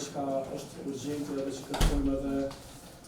që është urgjente edhe që kërkojmë edhe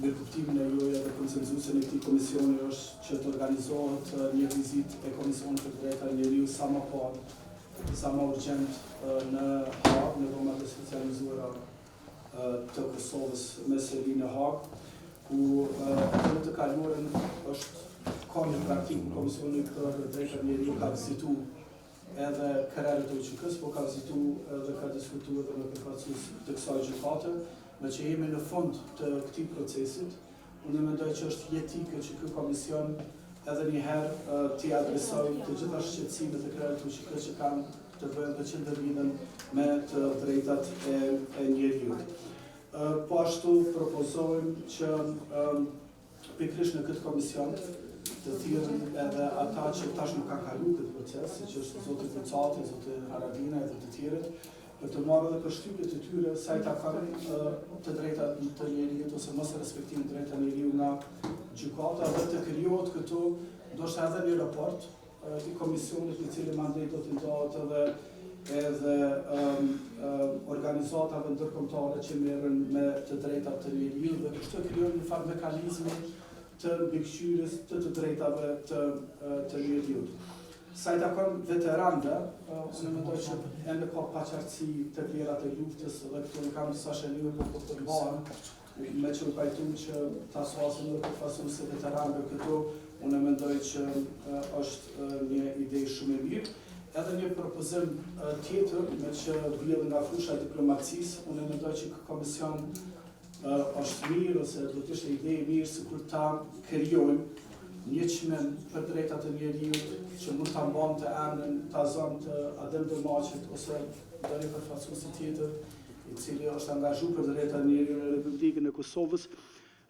mirëkuptimin e juaj dhe konsenzusin e këtij komisioni është që të organizohet një vizitë e Komisionit për Drejtat e Njeriut sa më parë, sa më urgjent në Hagë, në dhomat e specializuara të Kosovës me seli në Hagë, ku në të kaluarën ka një praktikë Komisioni për Drejtat e Njeriut ka vizitu edhe kërrerët e UÇK-s, po ka vizitu dhe ka diskutuar edhe me përfaqësues të kësaj gjykate, me që jemi në fund të këtij procesit. Unë mendoj që është jetike që ky komision edhe një herë t'i adresojë të gjitha shqetësimet e kërrerët e UÇK-s që kanë të bëjnë të qëndërlidhen me të drejtat e njeriut. Po ashtu propozojmë që pikërisht në këtë komision të thirrën edhe ata që tash nuk kanë kaluar këtë proces, siç është zoti Kucati, zoti Haradina dhe të tjerët, për të marrë edhe përshtypjet e tyre sa i takon të drejtat të njeriut ose mos respektimin e drejtave të njeriut nga gjykata dhe të krijohet këtu ndoshta edhe një raport i komisionit i cili mandati do të ndahet edhe organizatave ndërkombëtare që merren me të drejtat të njeriut dhe kështu krijohet një farë mekanizmi të mbikëqyrjes të drejtave të njeriut. Sa i takon veteranëve, unë mendoj që ende ka paqartësi të vlerat e luftës dhe këtu në kam disa shënime për përbahen, me që u pajtum që ta soasim dhe përfaqësues të veteranëve këtu, unë mendoj që është një ide shumë e mirë. Edhe një propozim tjetër, me që vjen nga fusha e diplomacisë, unë mendoj që komision është mirë ose do të ishte ide e mirë sikur ta krijojmë një çmim për drejtat e njeriut që mund ta mbante emrin, ta zonë të Adem Domaçit ose ndonjë përfaqësues tjetër i cili është angazhuar për drejtat e njeriut në Republikën e Kosovës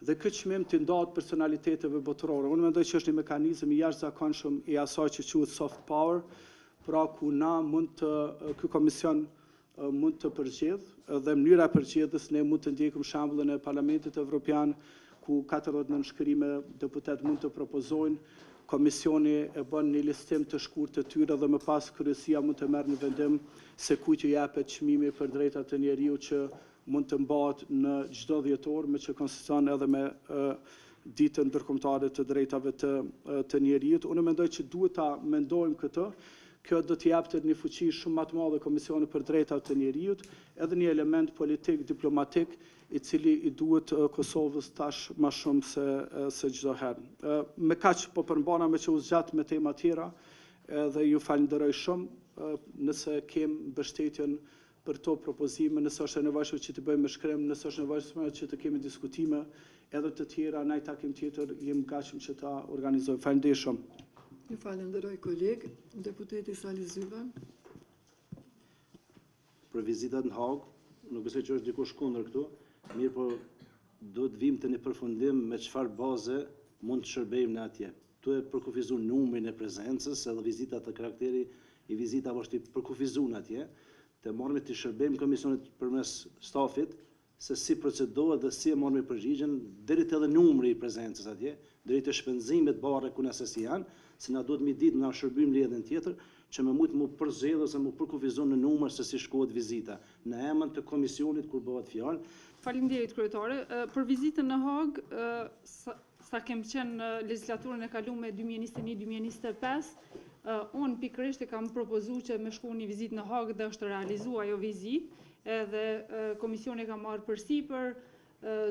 dhe këtë çmim të ndahet personaliteteve botërore. Unë mendoj që është një mekanizëm i jashtëzakonshëm i asaj që quhet soft power, pra ku na ky komision mund të përgjigj dhe mënyra e përgjigjes ne mund të ndjekim shembullin e Parlamentit Evropian ku 40 nënshkrime deputet mund të propozojnë, komisioni e bën një listim të shkurtër të tyre dhe më pas kryesia mund të merr një vendim se kujt i japet çmimi për drejtat e njeriut që mund të mbahet në çdo dhjetor, me që konsideron edhe me ditën ndërkombëtare të drejtave të njeriut. Unë mendoj që duhet ta mendojmë këtë. Kjo do t'i japte një fuqi shumë më të madhe Komisionit për Drejtat e Njeriut, edhe një element politik, diplomatik, i cili i duhet Kosovës tash më shumë se çdo herë. Me kaq po përmbana me që u zgjat me tema tjera, dhe ju falenderoj shumë nëse kem mbështetjen për to propozime, nëse është e nevojshme që të bëjmë me shkrim, nëse është nevojshme që të kemi diskutime edhe të tjera, në takim tjetër jem gatshëm që ta organizojmë. Falenderoj shumë. Ju falenderoj kolegë, deputeti Sali Zyvan. Për vizitat në Hagë, nuk besoj që është dikush kundër këtu, mirë po do të vim të një përfundim me çfarë baze mund të shërbejmë në atje. Tu e përkufizuar numrin e prezencës, edhe vizitat të karakteri i vizitave është i përkufizuar atje, të marrim të shërbejmë komisionit përmes stafit, se si procedohet dhe si e marrim përgjigjen, deri te edhe numri i prezencës atje, deri te shpenzimet bare ku nëse si janë, se na duhet mi ditë na shërbim rrjedhën tjetër, që me mujtë mu përzgjedh ose mu përkufizon në numër se si shkohet vizita, në emën të komisionit kur bëhet fjalë. Faleminderit kryetare. Për vizitën në Hagë, sa kem qenë në legislaturën e kaluar 2021-2025, unë pikërisht e kam propozuar që me shku një vizitë në Hagë dhe është realizuar ajo vizitë, edhe komisioni ka marrë përsipër,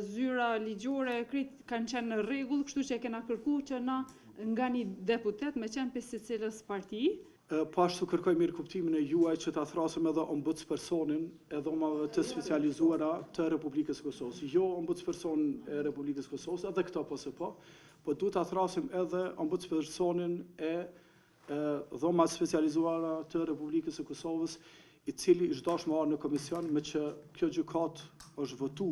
zyra ligjore kanë qenë në rregull, kështu që e kena kërkuar që na nga një deputet me qenë pjesë secilës parti. Po ashtu kërkoj mirëkuptimin e juaj që ta thrasëm edhe ombudspersonin e dhomave të specializuara të Republikës Kosovës. Jo ombudspersonin e Republikës Kosovës, edhe këto po duhet ta thrasim edhe ombudspersonin e dhomat specializuara të Republikës së Kosovës, i cili është dashur marrë në komision, me që kjo gjykat është votu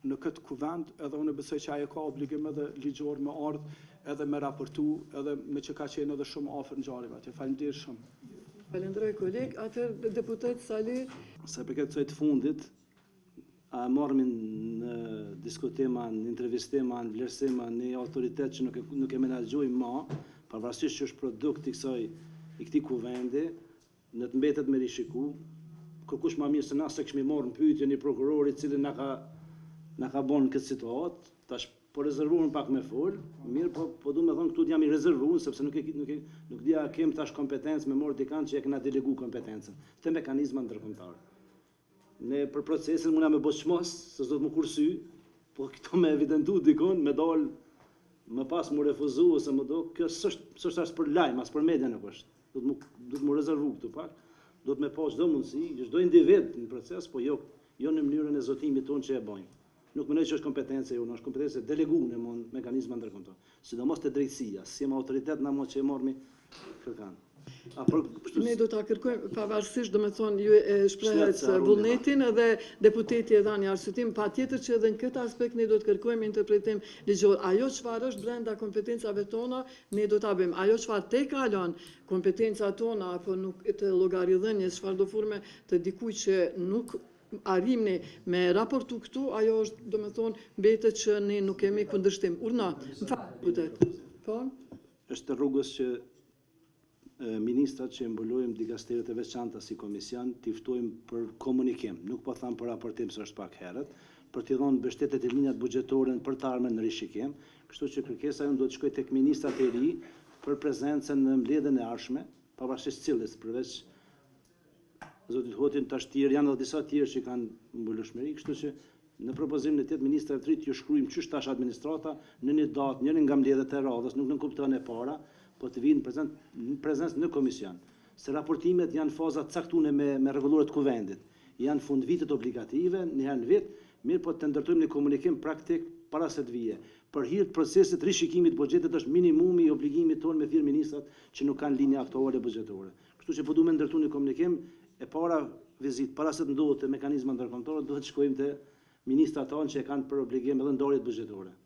në këtë kuvend, edhe unë besoj që ajo ka obligim edhe ligjor me ardh edhe me raportu, edhe me që ka qenë edhe shumë afër ngjarjeve atje. Faleminderit shumë. Falenderoj koleg, atëherë deputet Sali. Sa përket kësaj të fundit, a marrim në diskutima, në intervistima, në vlerësima, në autoritet që nuk e menaxhojmë më, pavarësisht që është produkt i këtij kuvendi, në të mbetet me rishiku, kërkush ma mirë se na se këshmi marrë në pyetje një prokurori cili na ka bon këtë situatë, tash po rezervuar pak me fol, mirë, po du me thonë këtu jam i rezervuar, sepse nuk dia kem tash kompetencë me morë dikant që e kena delegu kompetencën, të mekanizma ndërkombëtar. Ne për procesin muna me bosh mos, se s'do të më kursy, po këto me evidentu dikon, me dal më pas më refuzu ose më do, kjo s'është as për lajm, as për media nuk është. Do të më rezervu këtu pak, do të me pa çdo mundësi, çdo individ në proces, po jo në mënyrën e zotimit tonë që e bëjmë. Nuk mendoj që është kompetencë jonë, është kompetencë e deleguar në mekanizma ndërkombëtar. Sidomos te drejtësia, si jam autoritet na mos që e marrmi kërkan. Ne do ta kërkojmë pavarësisht, domethënë ju e shprehet vullnetin edhe deputeti e dha një arsyetim, patjetër që edhe në këtë aspekt ne do të kërkojmë interpretim ligjor. Ajo çfarë është brenda kompetencave tona, ne do ta bëjmë. Ajo çfarë te kalon kompetencat tona apo nuk të llogaridhënies çfarëdo forme të dikujt që nuk arrimni me raportu këtu, ajo është, domethënë, mbetet që ne nuk kemi kundërshtim. Urna, më fal, deputet. Po? Është rrugës që ministrat që mbulojmë dikasteret e veçanta si komision, t'i ftojmë për komunikim, nuk po tham për raportim se është pak herët, për t'i dhënë mbështetjet e linjat buxhetore për të ardhmen në rishikim, kështu që kërkesa jonë do të shkojë tek ministrat e ri për prezencën në mbledhjen e ardhshme, pavarësisht cilës, përveç Zotit Hotin tash tjerë, janë edhe disa tjerë që kanë mbulueshmëri, kështu që në propozimin e tjetë ministra e trit ju shkruajmë ç'është tash administrata në një datë, njërin nga mbledhjet e radhës, nuk në kupton e para, po të vinë prezencë në komision. Se raportimet janë faza caktuar me rregullore të kuvendit. Janë fund vitet obligative, një herë në vit, mirë po të ndërtojmë një komunikim praktik para se të vije. Për hir të procesit rishikimit të buxhetit është minimumi i obligimit tonë me thirr ministrat që nuk kanë linja aktuale buxhetore. Kështu që po duhet ndërtuar një komunikim e para vizit, para se të ndodhet te mekanizma ndërkombëtar, duhet të shkojmë te ministrat tanë që e kanë për obligim edhe ndarjet buxhetore.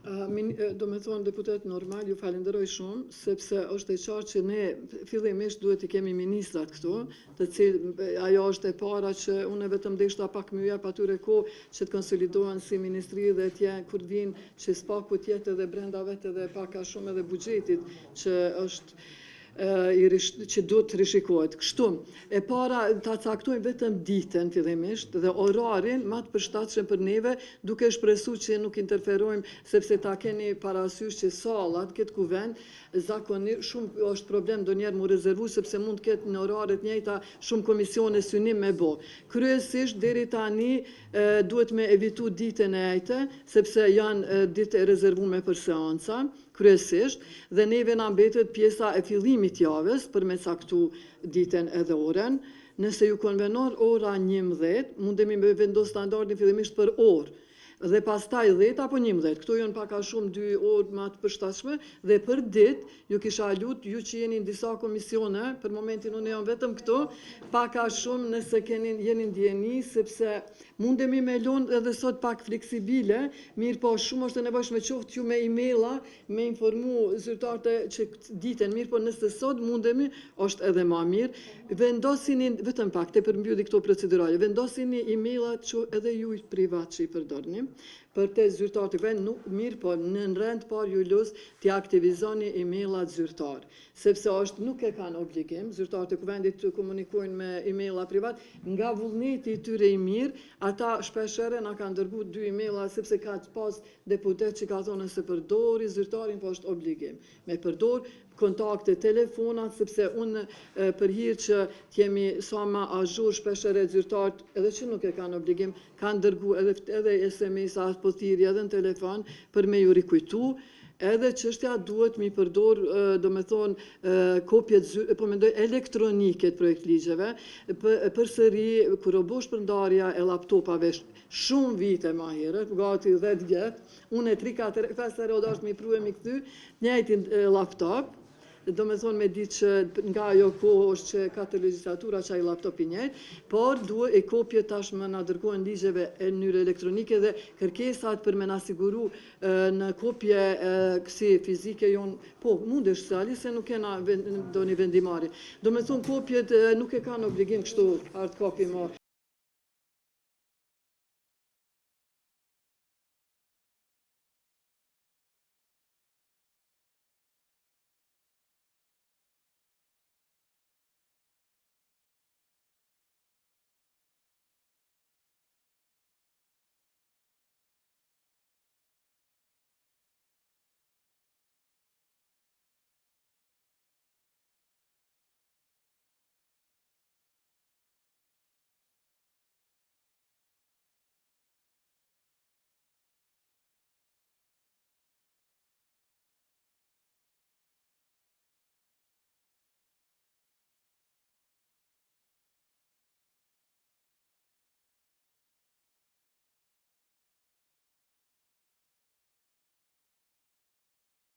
Do me thonë deputet normal, ju falenderoj shumë, sepse është e qartë që ne fillimisht duhet të kemi ministrat këtu, të cilë ajo është e para që unë vetëm deshta pak më jep atyre kohë që të konsolidohen si ministri dhe tje kur vinë që s'paku tjetë edhe brenda vetë edhe paka shumë edhe buxhetit që është që do të rishikohet. Kështu, e para ta caktojmë vetëm ditën fillimisht dhe orarin më të përshtatshëm për neve, duke shpresuar që nuk interferojmë, sepse ta keni parasysh që sallat këtë kuvend zakonisht shumë është problem ndonjëherë mu rezervu sepse mund të ketë në oraret njëjta shumë komisione synim me bë. Kryesisht deri tani duhet me evitu ditën e ejte, sepse janë ditë e rezervuar për seanca, kryesisht, dhe neve na mbetet pjesa e fillimit javës për me caktu ditën edhe orën. Nëse ju konvenon ora 11, mundemi me vendos standardin fillimisht për orë, dhe pastaj 10 apo 11. Këto janë pak a shumë 2 orë më të përshtatshme dhe për ditë ju kisha lut ju që jeni në disa komisione, për momentin unë jam vetëm këtu, pak a shumë nëse jeni ndjeni sepse mundemi me lënë edhe sot pak fleksibile, mirë po shumë është e nevojshme qoftë ju me emaila, me informu zyrtarët që ditën, mirë po nëse sot mundemi, është edhe më mirë. Vendosini vetëm pak te përmbylli këto procedurale, vendosini emailat që edhe ju privat që i përdorni, për të zyrtarët e vend, mirë po në rend par ju lus të aktivizoni emailat zyrtar, sepse nuk e kanë obligim, zyrtarët e kuvendit të komunikojnë me emaila privat, nga vullneti i tyre i mirë, ata shpeshherë na kanë dërguar 2 emaila sepse ka pas deputet që ka thonë se përdori zyrtarin, po është obligim me përdor kontakte, telefonat, sepse unë për hir që t'jemi sa më azhur shpeshherë zyrtarët, edhe që nuk e kanë obligim, kanë dërguar edhe SMS-a apo thirrje edhe në telefon për me ju rikujtu. Edhe çështja duhet mi përdor, domethënë kopjet, po mendoj elektronike të projekt ligjeve, përsëri kur u bosh përndarja e laptopave shumë vite më herët, gati 10 vjet, unë 3-4-5 herë dash mi pruemi këty, njëjtin laptop, do me thonë me ditë që nga ajo kohë është që 4 legislatura që ai laptop i njëjtë, por duhet e kopje tashmë na dërgojnë ligjeve në mënyrë elektronike dhe kërkesat për me na siguru në kopje kësi fizike jonë, po mundesh sali se nuk kena doni vendimari. Do me thonë kopjet nuk e kanë obligim kështu hard copy mo